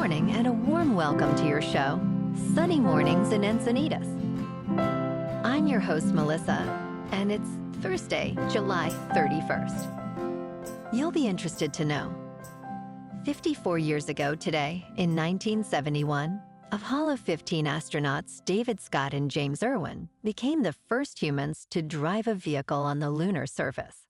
morning and a warm welcome to your show, Sunny Mornings in Encinitas. I'm your host, Melissa, and it's Thursday, July 31st. You'll be interested to know, 54 years ago today, in 1971, Apollo 15 astronauts David Scott and James Irwin became the first humans to drive a vehicle on the lunar surface.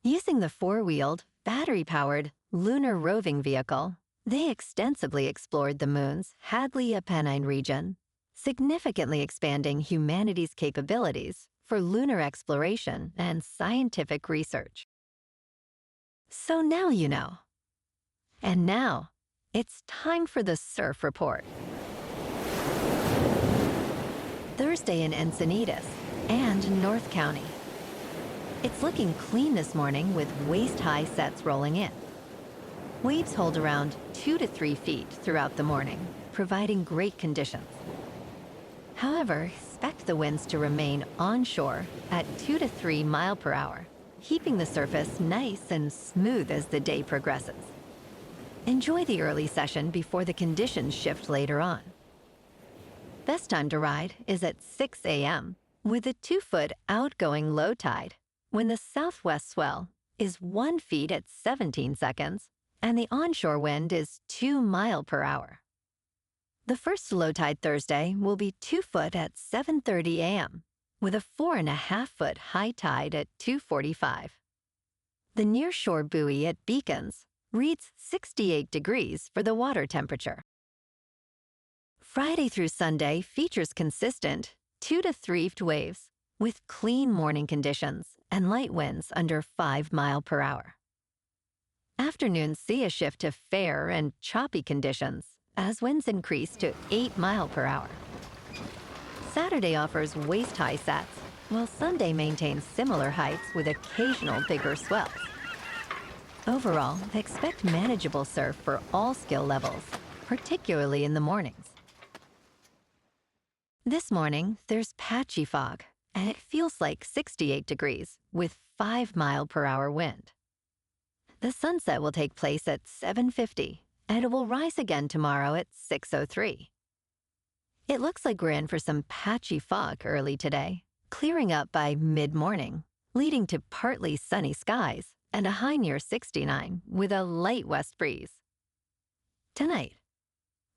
Using the four-wheeled, battery-powered lunar roving vehicle, they extensively explored the moon's Hadley-Apennine region, significantly expanding humanity's capabilities for lunar exploration and scientific research. So now you know. And now, it's time for the Surf Report. Thursday in Encinitas and North County. It's looking clean this morning with waist-high sets rolling in. Waves hold around 2 to 3 feet throughout the morning, providing great conditions. However, expect the winds to remain onshore at 2 to 3 miles per hour, keeping the surface nice and smooth as the day progresses. Enjoy the early session before the conditions shift later on. Best time to ride is at 6 a.m. with a 2-foot outgoing low tide, when the southwest swell is 1 foot at 17 seconds and the onshore wind is 2 miles per hour. The first low tide Thursday will be 2 foot at 7:30 a.m. with a 4.5-foot high tide at 2:45. The nearshore buoy at Beacons reads 68 degrees for the water temperature. Friday through Sunday features consistent 2 to 3 waves with clean morning conditions and light winds under 5 miles per hour. Afternoons see a shift to fair and choppy conditions as winds increase to 8 miles per hour. Saturday offers waist-high sets, while Sunday maintains similar heights with occasional bigger swells. Overall, expect manageable surf for all skill levels, particularly in the mornings. This morning, there's patchy fog, and it feels like 68 degrees with 5 miles per hour wind. The sunset will take place at 7:50, and it will rise again tomorrow at 6:03. It looks like we're in for some patchy fog early today, clearing up by mid-morning, leading to partly sunny skies and a high near 69 with a light west breeze. Tonight,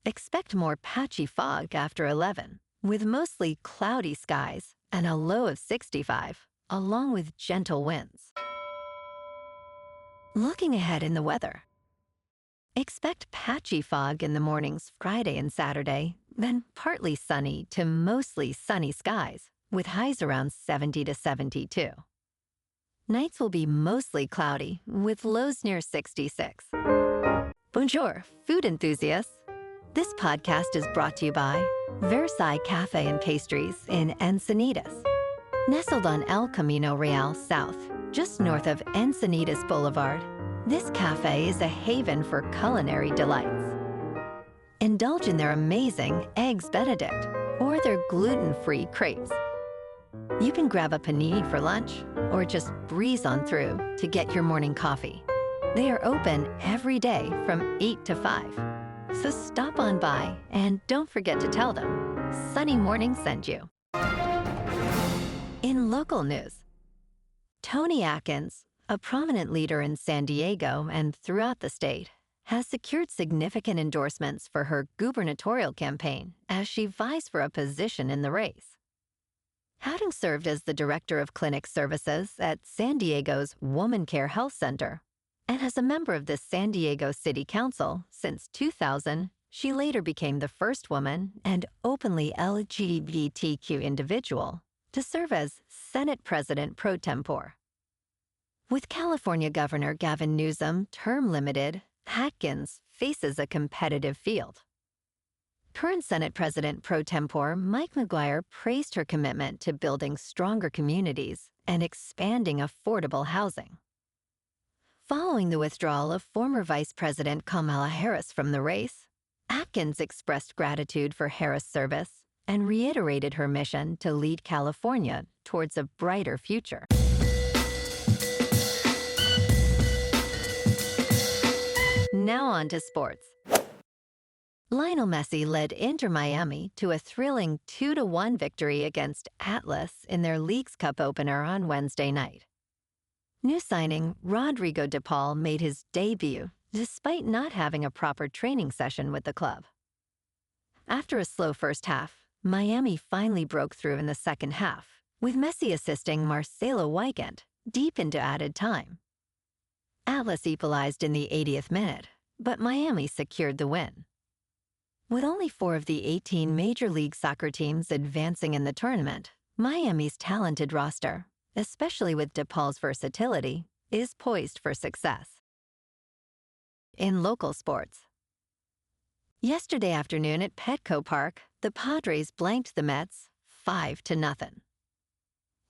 expect more patchy fog after 11, with mostly cloudy skies and a low of 65, along with gentle winds. Looking ahead in the weather, expect patchy fog in the mornings Friday and Saturday, then partly sunny to mostly sunny skies, with highs around 70 to 72. Nights will be mostly cloudy, with lows near 66. Bonjour, food enthusiasts. This podcast is brought to you by Versailles Cafe and Pastries in Encinitas. Nestled on El Camino Real South, just north of Encinitas Boulevard, this cafe is a haven for culinary delights. Indulge in their amazing Eggs Benedict or their gluten-free crepes. You can grab a panini for lunch or just breeze on through to get your morning coffee. They are open every day from 8 to 5. So stop on by and don't forget to tell them Sunny Morning sent you. In local news, Toni Atkins, a prominent leader in San Diego and throughout the state, has secured significant endorsements for her gubernatorial campaign as she vies for a position in the race. Having served as the director of clinic services at San Diego's Woman Care Health Center, and as a member of the San Diego City Council since 2000, she later became the first woman and openly LGBTQ individual to serve as Senate President pro tempore. With California Governor Gavin Newsom term limited, Atkins faces a competitive field. Current Senate President pro tempore Mike McGuire praised her commitment to building stronger communities and expanding affordable housing. Following the withdrawal of former Vice President Kamala Harris from the race, Atkins expressed gratitude for Harris' service and reiterated her mission to lead California towards a brighter future. Now on to sports. Lionel Messi led Inter Miami to a thrilling 2-1 victory against Atlas in their Leagues Cup opener on Wednesday night. New signing Rodrigo De Paul made his debut despite not having a proper training session with the club. After a slow first half, Miami finally broke through in the second half, with Messi assisting Marcelo Weigand deep into added time. Atlas equalized in the 80th minute, but Miami secured the win. With only 4 of the 18 Major League Soccer teams advancing in the tournament, Miami's talented roster, especially with De Paul's versatility, is poised for success. In local sports. Yesterday afternoon at Petco Park, the Padres blanked the Mets 5-0.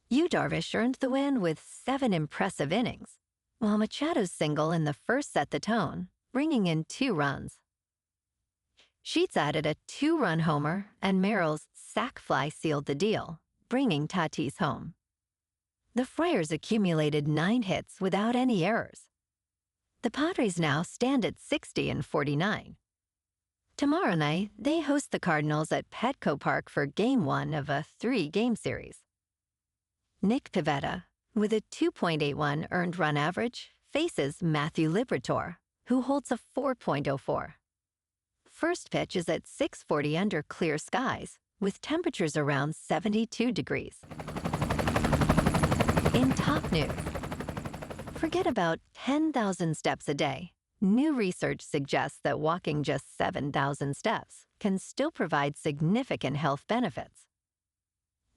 Yu Darvish earned the win with 7 impressive innings, while Machado's single in the first set the tone, bringing in 2 runs. Sheets added a 2-run homer, and Merrill's sac fly sealed the deal, bringing Tatis home. The Friars accumulated 9 hits without any errors. The Padres now stand at 60-49. Tomorrow night, they host the Cardinals at Petco Park for Game 1 of a 3-game series. Nick Pivetta, with a 2.81 earned run average, faces Matthew Liberatore, who holds a 4.04. First pitch is at 6:40 under clear skies, with temperatures around 72 degrees. In top news, forget about 10,000 steps a day. New research suggests that walking just 7,000 steps can still provide significant health benefits.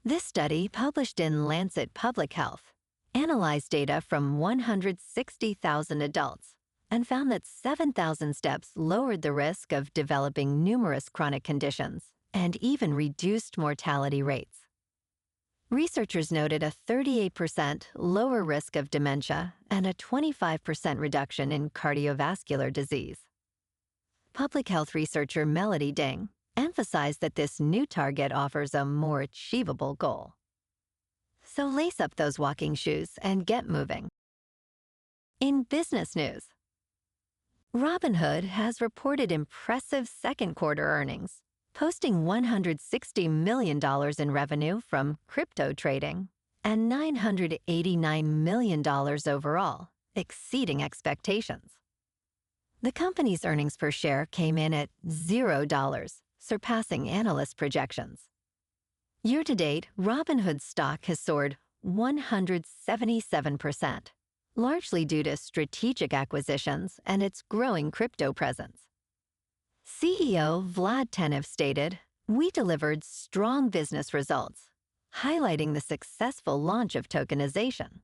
This study, published in Lancet Public Health, analyzed data from 160,000 adults and found that 7,000 steps lowered the risk of developing numerous chronic conditions and even reduced mortality rates. Researchers noted a 38% lower risk of dementia and a 25% reduction in cardiovascular disease. Public health researcher Melody Ding emphasized that this new target offers a more achievable goal. So lace up those walking shoes and get moving. In business news, Robinhood has reported impressive second-quarter earnings, posting $160 million in revenue from crypto trading and $989 million overall, exceeding expectations. The company's earnings per share came in at $0, surpassing analyst projections. Year-to-date, Robinhood's stock has soared 177%, largely due to strategic acquisitions and its growing crypto presence. CEO Vlad Tenev stated, "We delivered strong business results, highlighting the successful launch of tokenization."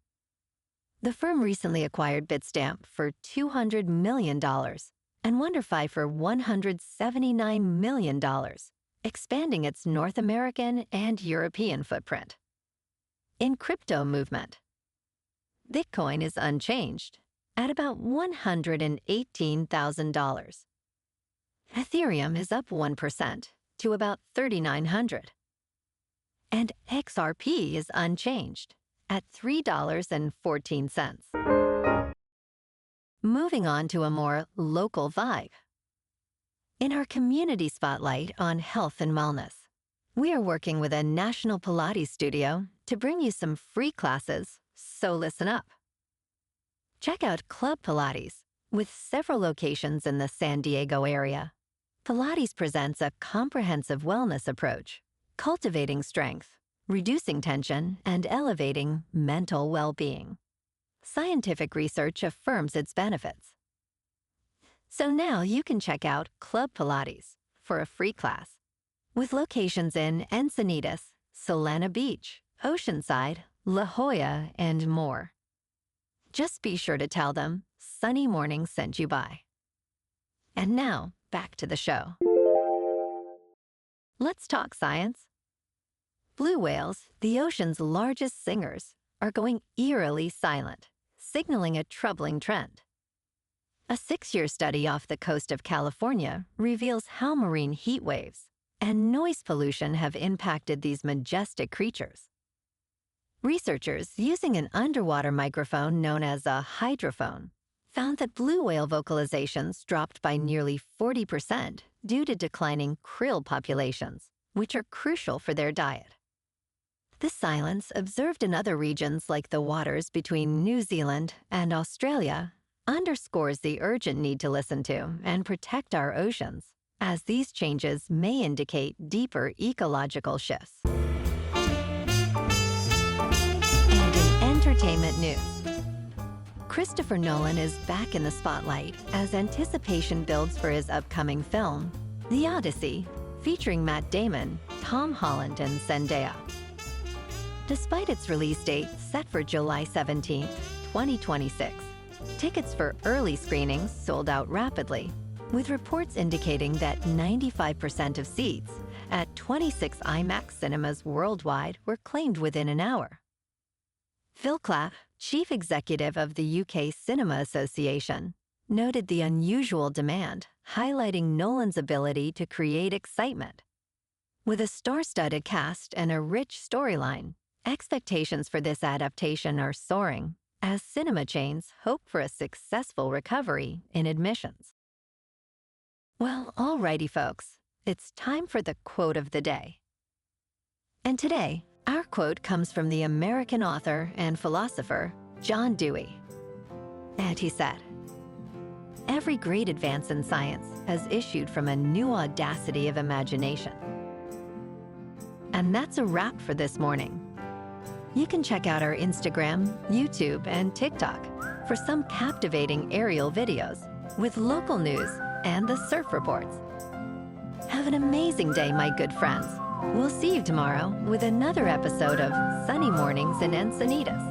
The firm recently acquired Bitstamp for $200 million and WonderFi for $179 million, expanding its North American and European footprint. In crypto movement, Bitcoin is unchanged at about $118,000. Ethereum is up 1% to about 3,900. And XRP is unchanged at $3.14. Moving on to a more local vibe. In our community spotlight on health and wellness, we are working with a national Pilates studio to bring you some free classes, so listen up. Check out Club Pilates, with several locations in the San Diego area. Pilates presents a comprehensive wellness approach, cultivating strength, reducing tension, and elevating mental well-being. Scientific research affirms its benefits. So now you can check out Club Pilates for a free class, with locations in Encinitas, Solana Beach, Oceanside, La Jolla, and more. Just be sure to tell them Sunny Morning sent you by. And now, back to the show. Let's talk science. Blue whales, the ocean's largest singers, are going eerily silent, signaling a troubling trend. A 6-year study off the coast of California reveals how marine heat waves and noise pollution have impacted these majestic creatures. Researchers, using an underwater microphone known as a hydrophone, found that blue whale vocalizations dropped by nearly 40% due to declining krill populations, which are crucial for their diet. This silence, observed in other regions like the waters between New Zealand and Australia, underscores the urgent need to listen to and protect our oceans, as these changes may indicate deeper ecological shifts. And in entertainment news, Christopher Nolan is back in the spotlight as anticipation builds for his upcoming film, The Odyssey, featuring Matt Damon, Tom Holland, and Zendaya. Despite its release date set for July 17, 2026, tickets for early screenings sold out rapidly, with reports indicating that 95% of seats at 26 IMAX cinemas worldwide were claimed within an hour. Phil Clapp, chief executive of the UK Cinema Association, noted the unusual demand, highlighting Nolan's ability to create excitement. With a star-studded cast and a rich storyline, expectations for this adaptation are soaring, as cinema chains hope for a successful recovery in admissions. Well, alrighty folks, it's time for the quote of the day. And today, our quote comes from the American author and philosopher John Dewey. And he said, "Every great advance in science has issued from a new audacity of imagination." And that's a wrap for this morning. You can check out our Instagram, YouTube, and TikTok for some captivating aerial videos with local news and the surf reports. Have an amazing day, my good friends. We'll see you tomorrow with another episode of Sunny Mornings in Encinitas.